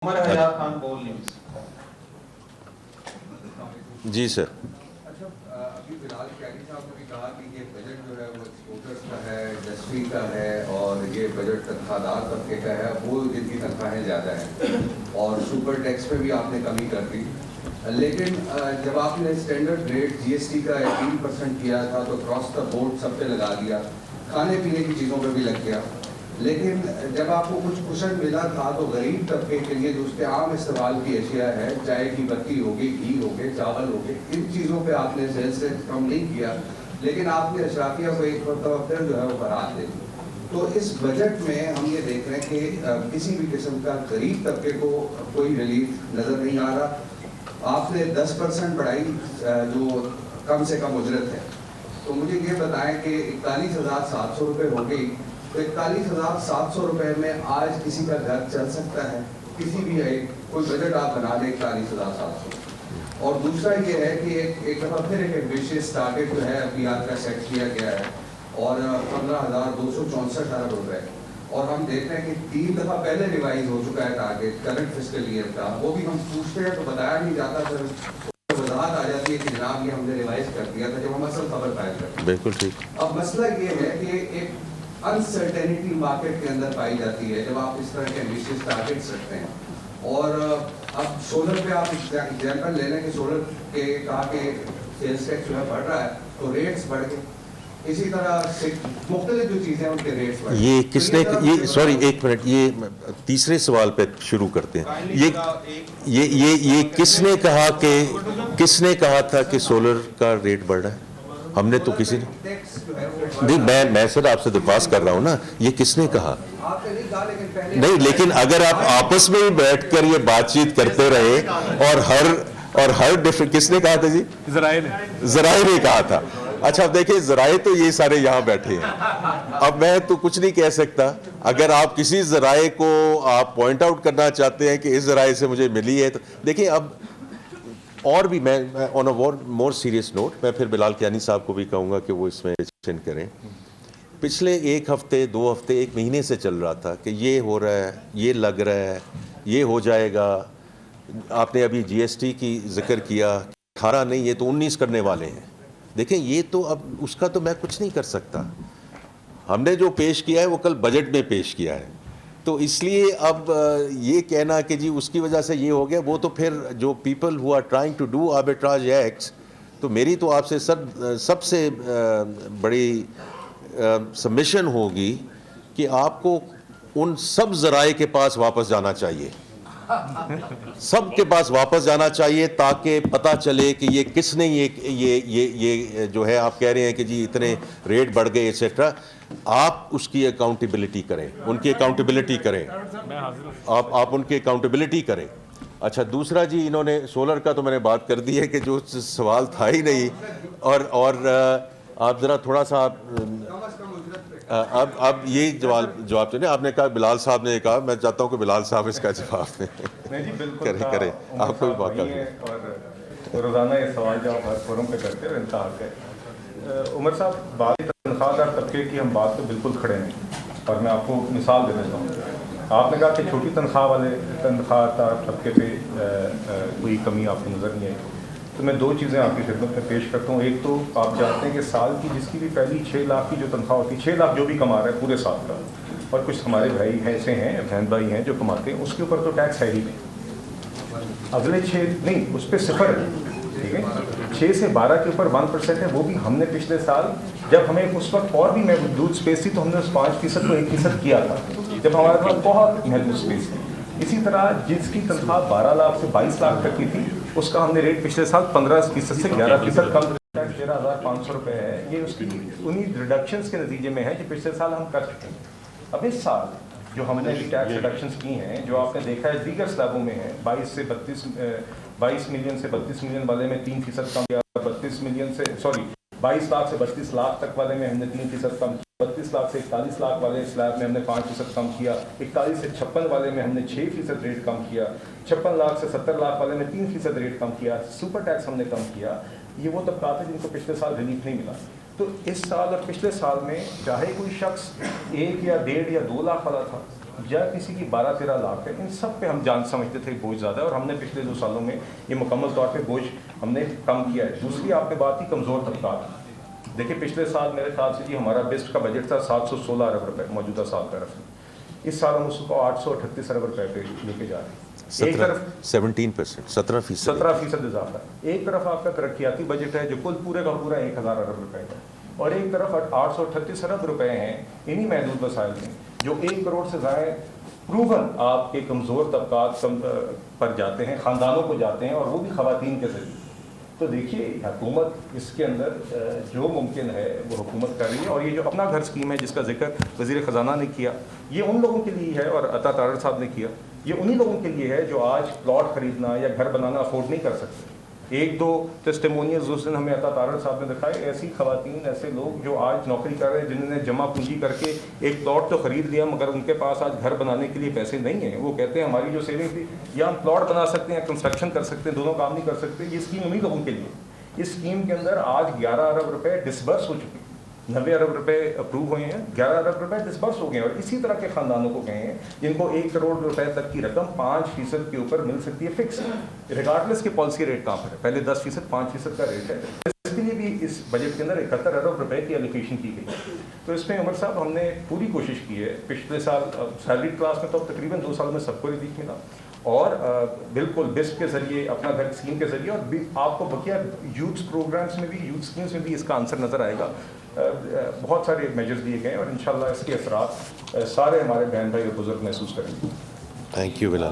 عمر حیات خان بول نیوز. جی سر. اچھا ابھی بلال کیانی صاحب نے بھی کہا کہ یہ بجٹ جو ہے وہ ایکسپورٹرز کا ہے، انڈسٹری کا ہے، اور یہ بجٹ تنخواہ دار طبقے کا ہے، وہ جن کی تنخواہیں زیادہ ہیں، اور سپر ٹیکس پہ بھی آپ نے کمی کر دی. لیکن جب آپ نے standard rate G S T کا 18% کیا تھا تو کراس دا بورڈ سب پہ لگا دیا، کھانے پینے کی چیزوں پہ بھی لگ گیا. لیکن جب آپ کو کچھ کشن ملا تھا تو غریب طبقے کے لیے جو اس کے عام استعمال کی اشیاء ہے، چائے کی پتی ہوگی، گھی ہوگے، چاول ہوگے، ان چیزوں پہ آپ نے سیل سے کم نہیں کیا، لیکن آپ نے اشرافیہ کو ایک مرتبہ پھر جو ہے وہ برات دے دی. تو اس بجٹ میں ہم یہ دیکھ رہے ہیں کہ کسی بھی قسم کا غریب طبقے کو کوئی ریلیف نظر نہیں آ رہا. آپ نے 10% بڑھائی جو کم سے کم اجرت ہے. تو مجھے یہ بتائیں کہ 41,700 روپے ہو گئی، تو 41,700 روپے میں آج کسی کا گھر چل سکتا ہے؟ کسی بھی کوئی بجٹ آپ بنا لیں 41,700. اور دوسرا یہ ہے کہ ایک دفعہ پھر ایک ایمبیشیس ٹارگیٹ جو ہے ابھی آپ کا سیٹ کیا گیا ہے، اور 15,264 ارب روپے، اور ہم دیکھ رہے ہیں کہ 3 دفعہ پہلے ریوائز ہو چکا ہے ٹارگیٹ کرنٹ فسکل ایئر کا. وہ بھی ہم پوچھتے ہیں تو بتایا نہیں جاتا، پھر وضاحت آ جاتی ہے کہ جناب یہ ہم نے ریوائز کر دیا تھا جب ہم اصل خبر قائم کرتے ہیں. بالکل ٹھیک. اب مسئلہ یہ ہے کہ ایک انسرٹینٹی مارکیٹ کے اندر پائی جاتی ہے جب آپ اس طرح کے ایمبیشیس ٹارگیٹس رکھتے ہیں. اور اب سولر پہ آپ ایگزامپل لے لیں کہ سولر کے کہا کہ سیلس ٹیکس جو ہے بڑھ رہا ہے تو ریٹس بڑھ گئے. اسی طرح مختلف جو چیزیں ہیں ان کے ریٹس بڑھ گئے. یہ کس نے یہ سوری ایک منٹ، یہ تیسرے سوال پہ شروع کرتے ہیں. یہ کس نے کہا تھا کہ سولر کا ریٹ بڑھ رہا ہے؟ ہم نے تو کسی نے نہیں. میں سر آپ سے درخواست کر رہا ہوں نا، یہ کس نے کہا؟ نہیں، لیکن اگر آپ آپس میں ہی بیٹھ کر یہ بات چیت کرتے رہے اور ہر کس نے کہا تھا جی؟ ذرائع نے کہا تھا. اچھا اب دیکھیں، ذرائع تو یہ سارے یہاں بیٹھے ہیں. اب میں تو کچھ نہیں کہہ سکتا. اگر آپ کسی ذرائع کو آپ پوائنٹ آؤٹ کرنا چاہتے ہیں کہ اس ذرائع سے مجھے ملی ہے، تو دیکھیں اب اور بھی میں آن اے مور سیریس نوٹ میں پھر بلال کیانی صاحب کو بھی کہوں گا کہ وہ اس میں ڈسکشن کریں. پچھلے ایک ہفتے 2 ہفتے 1 مہینے سے چل رہا تھا کہ یہ ہو رہا ہے، یہ لگ رہا ہے، یہ ہو جائے گا. آپ نے ابھی جی ایس ٹی کی ذکر کیا، 18 نہیں یہ تو 19 کرنے والے ہیں. دیکھیں یہ تو اب اس کا تو میں کچھ نہیں کر سکتا. ہم نے جو پیش کیا ہے وہ کل بجٹ میں پیش کیا ہے. تو اس لیے اب یہ کہنا کہ جی اس کی وجہ سے یہ ہو گیا، وہ تو پھر جو people who are trying to do arbitrage acts. تو میری تو آپ سے سب سے بڑی سبمیشن ہوگی کہ آپ کو ان سب ذرائع کے پاس واپس جانا چاہیے، سب کے پاس واپس جانا چاہیے، تاکہ پتہ چلے کہ یہ کس نے یہ جو ہے آپ کہہ رہے ہیں کہ جی اتنے ریٹ بڑھ گئے ایٹسیٹرا. آپ اس کی اکاؤنٹیبلٹی کریں، ان کی اکاؤنٹیبلٹی کریں، آپ ان کی اکاؤنٹیبلٹی کریں. اچھا دوسرا جی، انہوں نے سولر کا تو میں نے بات کر دی ہے کہ جو سوال تھا ہی نہیں. اور آپ ذرا تھوڑا سا اب یہ جواب تو نہیں، آپ نے کہا بلال صاحب نے کہا، میں چاہتا ہوں کہ بلال صاحب اس کا جواب کریں. آپ کو بھی موقع اور روزانہ یہ سوال جو آپ ہر فورم پہ کرتے ہیں انتہا ہے. عمر صاحب، بات تنخواہ دار طبقے کی ہم بات تو بالکل کھڑے ہیں، اور میں آپ کو مثال دینا چاہوں گا. آپ نے کہا کہ چھوٹی تنخواہ دار طبقے پہ کوئی کمی آپ کو نظر نہیں آئی. تو میں 2 چیزیں آپ کی خدمت میں پیش کرتا ہوں. ایک تو آپ جانتے ہیں کہ سال کی جس کی بھی پہلی 6 لاکھ کی جو تنخواہ ہوتی ہے، 6 لاکھ جو بھی کما رہا ہے پورے سال کا، اور کچھ ہمارے بھائی ایسے ہیں، بہن بھائی ہیں جو کماتے ہیں، اس کے اوپر تو ٹیکس ہے ہی نہیں. اگلے 6 نہیں، اس پہ 0 ہے. ٹھیک ہے، 6 سے 12 کے اوپر 1% ہے. وہ بھی ہم نے پچھلے سال جب ہمیں اس وقت اور بھی محدود اسپیس تھی تو ہم نے اس 5% کو 1% کیا تھا جب ہمارے پاس بہت محدود اسپیس تھی. اسی طرح جس کی تنخواہ 12 لاکھ سے 22 لاکھ تک کی تھی، اس کا ہم نے ریٹ پچھلے سال 15% سے 11% کم. 13,500 روپے ہے. یہ اس کی انہی ریڈکشنز کے نتیجے میں ہے جو پچھلے سال ہم کر چکے ہیں. اب اس سال جو ہم نے ٹیکس ریڈکشنز کی ہیں، جو آپ نے دیکھا ہے دیگر سلیبوں میں ہے، 22 ملین سے 32 ملین والے میں 3% کم کیا، 22 لاکھ سے 32 لاکھ تک والے میں ہم نے 3% کم کیا، 32 لاکھ سے 41 لاکھ والے سلیب میں ہم نے 5% کم کیا، 41 سے 56 والے میں ہم نے 6% ریٹ کم کیا، 56 لاکھ سے 70 لاکھ والے میں 3% ریٹ کم کیا، سپر ٹیکس ہم نے کم کیا. یہ وہ طبقات ہیں جن کو پچھلے سال ریلیف نہیں ملا. تو اس سال اور پچھلے سال میں چاہے کوئی شخص 1 یا 1.5 یا 2 لاکھ والا تھا، یا کسی کی 12-13 لاکھ ہے، ان سب پہ ہم جان سمجھتے تھے بوجھ زیادہ ہے، اور ہم نے پچھلے 2 سالوں میں یہ مکمل طور پہ بوجھ ہم نے کم کیا ہے۔ دوسری آپ نے بات کی کمزور طبقات، دیکھیں پچھلے سال میرے خیال سے جی ہمارا بیسٹ کا بجٹ تھا 716 ارب روپے موجودہ سال کا رقم، اس سال ہم اس کو 838 ارب روپے پہ لے کے جا رہے ہیں۔ ایک طرف 17%، 17%۔ 17% اضافہ ہے، ایک طرف آپ کا ترقیاتی بجٹ ہے جو کل پورے کا پورا 1000 ارب روپے کا، اور ایک طرف 838 ارب روپے ہیں انہی محدود وسائل میں جو 1 کروڑ سے زائد پروون آپ کے کمزور طبقات پر جاتے ہیں، خاندانوں کو جاتے ہیں، اور وہ بھی خواتین کے ذریعے۔ تو دیکھیے حکومت اس کے اندر جو ممکن ہے وہ حکومت کر رہی ہے، اور یہ جو اپنا گھر اسکیم ہے جس کا ذکر وزیر خزانہ نے کیا، یہ ان لوگوں کے لیے ہے، اور عطا تارڑ صاحب نے کیا، یہ انہی لوگوں کے لیے ہے جو آج پلاٹ خریدنا یا گھر بنانا افورڈ نہیں کر سکتے۔ 1-2 ٹیسٹیمونیلز اس دن ہمیں عطا تارڑ صاحب نے دکھائے، ایسی خواتین، ایسے لوگ جو آج نوکری کر رہے ہیں، جنہوں نے جمع پونجی کر کے ایک پلاٹ تو خرید لیا مگر ان کے پاس آج گھر بنانے کے لیے پیسے نہیں ہیں۔ وہ کہتے ہیں ہماری جو سیونگ تھی، یا ہم پلاٹ بنا سکتے ہیں یا کنسٹرکشن کر سکتے ہیں، دونوں کام نہیں کر سکتے۔ یہ اسکیم انہی لوگوں کے لیے، اس اسکیم کے اندر آج 11 ارب روپے ڈسبرس ہو چکے ہیں، 90 ارب روپے اپروو ہوئے ہیں، 11 ارب روپے ڈسبرس ہو گئے ہیں، اور اسی طرح کے خاندانوں کو گئے ہیں جن کو 1 کروڑ روپے تک کی رقم 5% کے اوپر مل سکتی ہے فکس، ریگارڈلیس کے پالیسی ریٹ کہاں پر ہے، پہلے 10%، 5% کا ریٹ ہے۔ اس کے لیے بھی اس بجٹ کے اندر 71 ارب روپے کی الوکیشن کی گئی۔ تو اس میں عمر صاحب ہم نے پوری کوشش کی ہے، پچھلے سال سیلریڈ کلاس میں تو تقریباً 2 سال میں سب کو ریلیف ملا، اور بالکل بسٹ کے ذریعے، اپنا گھر اسکیم کے ذریعے، اور آپ کو بقیہ یوتھ پروگرامس میں بھی، یوتھ اسکیمس میں بھی اس کا آنسر نظر آئے گا۔ بہت سارے میجرز دیے گئے ہیں، اور انشاءاللہ اس کے اثرات سارے ہمارے بہن بھائی اور بزرگ محسوس کریں گے۔ Thank you Bilal.